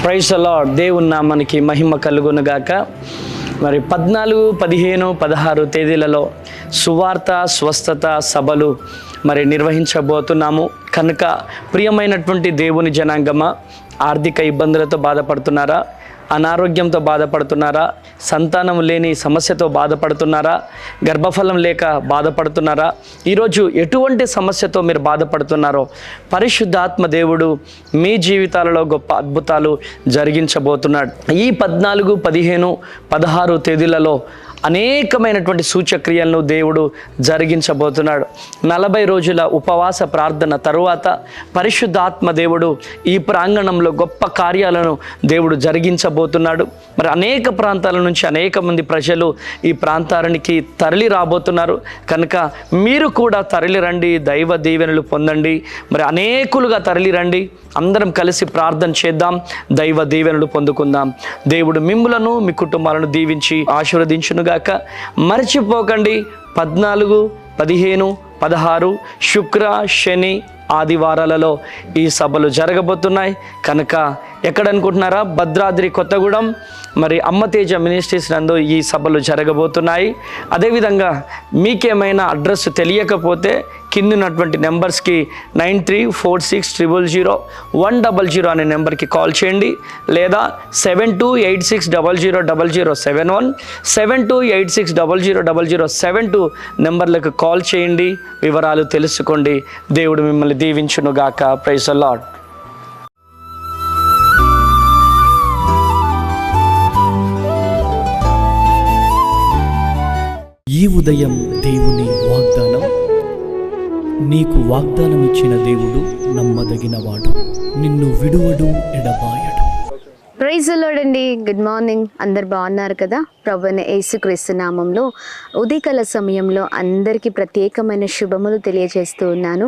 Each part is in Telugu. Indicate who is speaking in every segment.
Speaker 1: Praise the lord. దేవుని నామానికి మహిమ కలుగునుగాక. మరి 14, 15, 16 తేదీలలో సువార్త స్వస్థత సభలు మరి నిర్వహించబోతున్నాము. కనుక ప్రియమైనటువంటి దేవుని జనాంగమా, ఆర్థిక ఇబ్బందులతో బాధపడుతున్నారా? అనారోగ్యంతో బాధపడుతున్నారా? సంతానం లేని సమస్యతో బాధపడుతున్నారా? గర్భఫలం లేక బాధపడుతున్నారా? ఈరోజు ఎటువంటి సమస్యతో మీరు బాధపడుతున్నారో పరిశుద్ధాత్మ దేవుడు మీ జీవితాలలో గొప్ప అద్భుతాలు జరిగించబోతున్నాడు. ఈ 14, 15, 16 తేదీలలో అనేకమైనటువంటి సూచక్రియలను దేవుడు జరిగించబోతున్నాడు. 40 రోజుల ఉపవాస ప్రార్థన తరువాత పరిశుద్ధాత్మ దేవుడు ఈ ప్రాంగణంలో గొప్ప కార్యాలను దేవుడు జరిగించబోతున్నాడు. మరి అనేక ప్రాంతాల నుంచి అనేక మంది ప్రజలు ఈ ప్రాంతానికి తరలి రాబోతున్నారు. కనుక మీరు కూడా తరలి రండి, దైవ దీవెనలు పొందండి. మరి అనేకులుగా తరలి రండి, అందరం కలిసి ప్రార్థన చేద్దాం, దైవ దీవెనలు పొందుకుందాం. దేవుడు మిమ్ములను మీ కుటుంబాలను దీవించి ఆశీర్వదించునుగాక. మర్చిపోకండి, 14, 15, 16 శుక్ర, శని, ఆదివారాలలో ఈ సభలు జరగబోతున్నాయి. కనుక ఎక్కడ అనుకుంటున్నారా? భద్రాద్రి కొత్తగూడెం మరి అమ్మతేజ మినిస్ట్రీస్ నందు ఈ సభలు జరగబోతున్నాయి. అదేవిధంగా మీకేమైనా అడ్రస్ తెలియకపోతే కిందున్నటువంటి నెంబర్స్కి 9346000100 అనే నెంబర్కి కాల్ చేయండి, లేదా 7286000071 7286000072 నెంబర్లకు కాల్ చేయండి, వివరాలు తెలుసుకోండి. దేవుడు మిమ్మల్ని దీవించునుగాక. Praise the Lord.
Speaker 2: ఈ ఉదయం దేవుని వాగ్దానం. నీకు వాగ్దానం ఇచ్చిన దేవుడు నమ్మదగినవాడు, నిన్ను విడువడు, ఎడబాయడు.
Speaker 3: ప్రైజ్ ది లార్డ్ అండి. Good morning. అందరు బాగున్నారు కదా? ప్రభువైన యేసుక్రీస్తు నామంలో ఉదయకాల సమయంలో అందరికీ ప్రత్యేకమైన శుభములు తెలియజేస్తూ ఉన్నాను.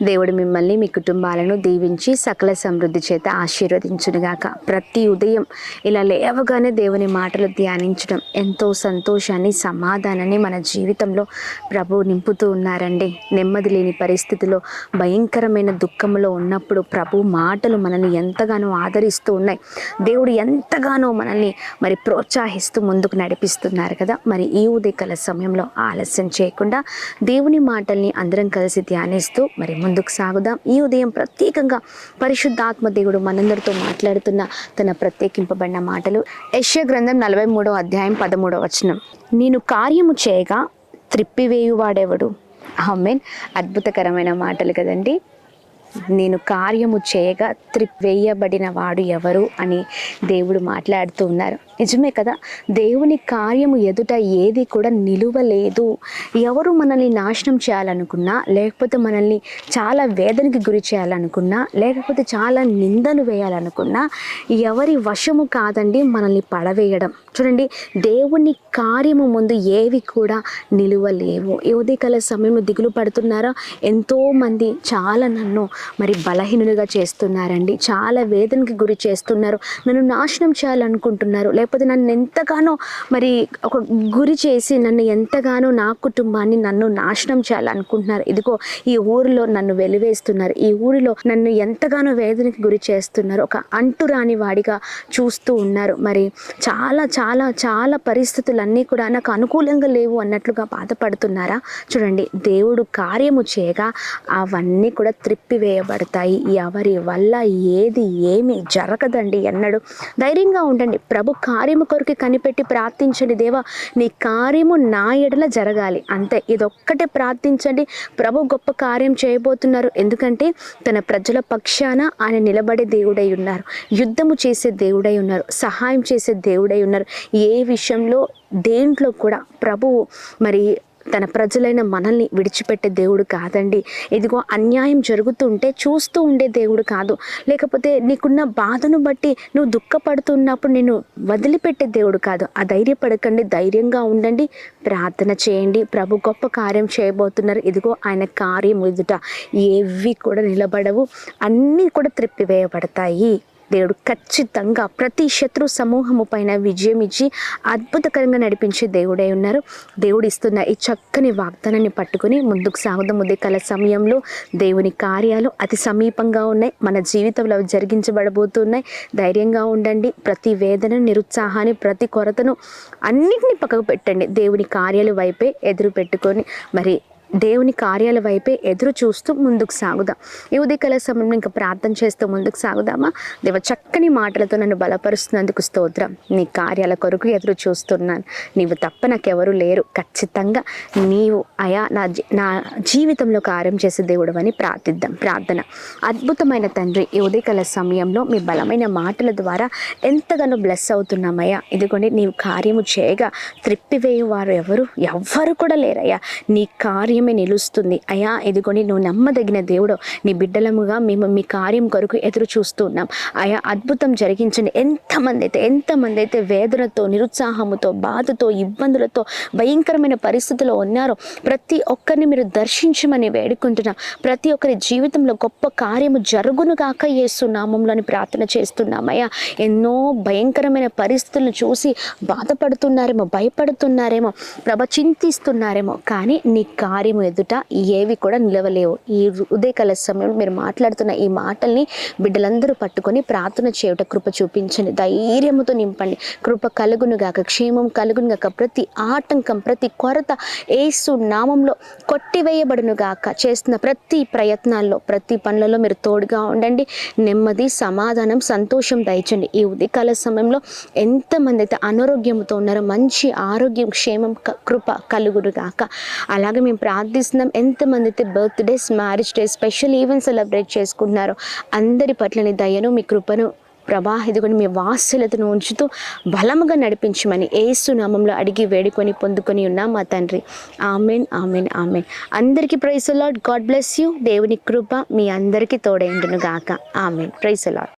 Speaker 3: దేవుడు మిమ్మల్ని మీ కుటుంబాలను దీవించి సకల సమృద్ధి చేత ఆశీర్వదించునుగాక. ప్రతి ఉదయం ఇలా లేవగానే దేవుని మాటలు ధ్యానించడం ఎంతో సంతోషాన్ని, సమాధానాన్ని మన జీవితంలో ప్రభు నింపుతూ ఉన్నారండి. నెమ్మది లేని పరిస్థితిలో, భయంకరమైన దుఃఖంలో ఉన్నప్పుడు ప్రభు మాటలు మనల్ని ఎంతగానో ఆదరిస్తూ ఉన్నాయి. దేవుడు ఎంతగానో మనల్ని మరి ప్రోత్సహిస్తూ ముందుకు నడిపిస్తున్నారు కదా. మరి ఈ ఉదయకాల సమయంలో ఆలస్యం చేయకుండా దేవుని మాటల్ని అందరం కలిసి ధ్యానిస్తూ మరి ముందుకు సాగుదాం. ఈ ఉదయం ప్రత్యేకంగా పరిశుద్ధాత్మ దేవుడు మనందరితో మాట్లాడుతున్న తన ప్రత్యేకింపబడిన మాటలు యెషయా గ్రంథం 43వ అధ్యాయం 13వ వచనం. నేను కార్యము చేయగా త్రిప్పివేయువాడెవడు? ఆమేన్. అద్భుతకరమైన మాటలు కదండి. నేను కార్యము చేయగా త్రిప్పివేయబడిన వాడు ఎవరు అని దేవుడు మాట్లాడుతూ ఉన్నారు. నిజమే కదా. దేవుని కార్యము ఎదుట ఏది కూడా నిలువలేదు. ఎవరు మనల్ని నాశనం చేయాలనుకున్నా, లేకపోతే మనల్ని చాలా వేదనకి గురి చేయాలనుకున్నా, లేకపోతే చాలా నిందలు వేయాలనుకున్నా ఎవరి వశము కాదండి మనల్ని పడవేయడం. చూడండి, దేవుని కార్యము ముందు ఏవి కూడా నిలువలేవు. ఈ ఉదయకాల సమయంలో దిగులు పడుతున్నారా? ఎంతోమంది చాలా నన్ను మరి బలహీనులుగా చేస్తున్నారండి, చాలా వేదనకి గురి చేస్తున్నారు, నన్ను నాశనం చేయాలనుకుంటున్నారు, లేకపోతే నన్ను ఎంతగానో మరి ఒక గురి చేసి నన్ను ఎంతగానో, నా కుటుంబాన్ని నన్ను నాశనం చేయాలనుకుంటున్నారు. ఇదిగో ఈ ఊరిలో నన్ను వెలివేస్తున్నారు, ఈ ఊరిలో నన్ను ఎంతగానో వేదనకి గురి చేస్తున్నారు, ఒక అంటురాని వాడిగా చూస్తూ ఉన్నారు. మరి చాలా చాలా చాలా పరిస్థితులన్నీ కూడా నాకు అనుకూలంగా లేవు అన్నట్లుగా బాధపడుతున్నారా? చూడండి, దేవుడు కార్యము చేయగా అవన్నీ కూడా త్రిప్పివేయబడతాయి. ఎవరి వల్ల ఏది ఏమి జరగదండి ఎన్నడు. ధైర్యంగా ఉండండి. ప్రభు కార్యము కొరకు కనిపెట్టి ప్రార్థించండి. దేవా, నీ కార్యము నా ఎడల జరగాలి, అంతే. ఇదొక్కటే ప్రార్థించండి. ప్రభు గొప్ప కార్యం చేయబోతున్నారు. ఎందుకంటే తన ప్రజల పక్షాన ఆయన నిలబడే దేవుడై ఉన్నారు, యుద్ధము చేసే దేవుడై ఉన్నారు, సహాయం చేసే దేవుడై ఉన్నారు. ఏ విషయంలో దేంట్లో కూడా ప్రభువు మరి తన ప్రజలైన మనల్ని విడిచిపెట్టే దేవుడు కాదండి. ఇదిగో అన్యాయం జరుగుతుంటే చూస్తూ ఉండే దేవుడు కాదు, లేకపోతే నీకున్న బాధను బట్టి నువ్వు దుఃఖపడుతున్నప్పుడు నేను వదిలిపెట్టే దేవుడు కాదు. ధైర్యపడకండి, ధైర్యంగా ఉండండి, ప్రార్థన చేయండి. ప్రభు గొప్ప కార్యం చేయబోతున్నారు. ఇదిగో ఆయన కార్యం ఎదుట ఏవి కూడా నిలబడవు, అన్నీ కూడా త్రిప్పివేయబడతాయి. దేవుడు ఖచ్చితంగా ప్రతి శత్రు సమూహము పైన విజయం ఇచ్చి అద్భుతకరంగా నడిపించే దేవుడై ఉన్నారు. దేవుడు ఇస్తున్న ఈ చక్కని వాగ్దానాన్ని పట్టుకొని ముందుకు సాగుదాం. ఉదయకాల సమయంలో దేవుని కార్యాలు అతి సమీపంగా ఉన్నాయి, మన జీవితంలో అవి జరిగించబడబోతున్నాయి. ధైర్యంగా ఉండండి. ప్రతి వేదన, నిరుత్సాహాన్ని, ప్రతి కొరతను అన్నిటినీ పక్కకు పెట్టండి. దేవుని కార్యాల వైపే ఎదురు పెట్టుకొని మరి దేవుని కార్యాల వైపే ఎదురు చూస్తూ ముందుకు సాగుదాం. ఈ ఉదయకాల సమయంలో ఇంకా ప్రార్థన చేస్తూ ముందుకు సాగుదామా? దేవ చక్కని మాటలతో నన్ను బలపరుస్తున్నందుకు స్తోత్రం. నీ కార్యాల కొరకు ఎదురు చూస్తున్నాను. నీవు తప్ప నాకెవరు లేరు. ఖచ్చితంగా నీవు అయా నా జీవితంలో కార్యం చేసే దేవుడు అని ప్రార్థిద్దాం. ప్రార్థన. అద్భుతమైన తండ్రి, ఈ ఉదయకాల సమయంలో మీ బలమైన మాటల ద్వారా ఎంతగానో బ్లెస్ అవుతున్నామయ్యా. ఇదిగోండి, నీవు కార్యము చేయగా త్రిప్పివేయువారు ఎవ్వరు కూడా లేరయ్యా. నీ కార్యమే నిలుస్తుంది అయ్యా. ఇదిగోని నువ్వు నమ్మదగిన దేవుడు. నీ బిడ్డలముగా మేము మీ కార్యం కొరకు ఎదురు చూస్తున్నాం అయ్యా. అద్భుతం జరిగించండి. ఎంతమంది అయితే వేదనతో, నిరుత్సాహముతో, బాధతో, ఇబ్బందులతో, భయంకరమైన పరిస్థితుల్లో ఉన్నారో ప్రతి ఒక్కరిని మీరు దర్శించమని వేడుకుంటున్నాం. ప్రతి ఒక్కరి జీవితంలో గొప్ప కార్యము జరుగును గాక యేసు నామములో అని ప్రార్థన చేస్తున్నామయ్యా. ఎన్నో భయంకరమైన పరిస్థితులను చూసి బాధపడుతున్నారేమో, భయపడుతున్నారేమో, చింతిస్తున్నారేమో, కానీ నీ కార్యము ఎదుట ఏవి కూడా నిలవలేవు. ఈ ఉదయకాల సమయంలో మీరు మాట్లాడుతున్న ఈ మాటల్ని బిడ్డలందరూ పట్టుకొని ప్రార్థన చేయుట కృప చూపించండి. ధైర్యముతో నింపండి. కృప కలుగునుగాక, క్షేమం కలుగునుగాక. ప్రతి ఆటంకం, ప్రతి కొరత యేసు నామంలో కొట్టివేయబడునుగాక. చేస్తున్న ప్రతి ప్రయత్నాల్లో, ప్రతి పనులలో మీరు తోడుగా ఉండండి. నెమ్మది, సమాధానం, సంతోషం దయచండి. ఈ ఉదయకాల సమయంలో ఎంతమంది అయితే అనారోగ్యంతో ఉన్నారో మంచి ఆరోగ్యం, క్షేమం, కృప కలుగునుగాక. అలాగే మేము ప్రార్థిస్తున్నాం. ఎంతమంది అయితే birthdays, marriage day, special events celebrate చేసుకుంటున్నారో అందరి పట్ల నీ దయను, మీ కృపను ప్రభా ఇదిగోని మీ వాత్సల్యతను ఉంచుతూ బలముగా నడిపించమని యేసు నామంలో అడిగి వేడుకొని పొందుకొని ఉన్నాం మా తండ్రి. Amen, amen, amen. అందరికీ praise the lord. God bless you. దేవుని కృప మీ అందరికీ తోడైండును గాక. ఆమెన్. Praise the lord.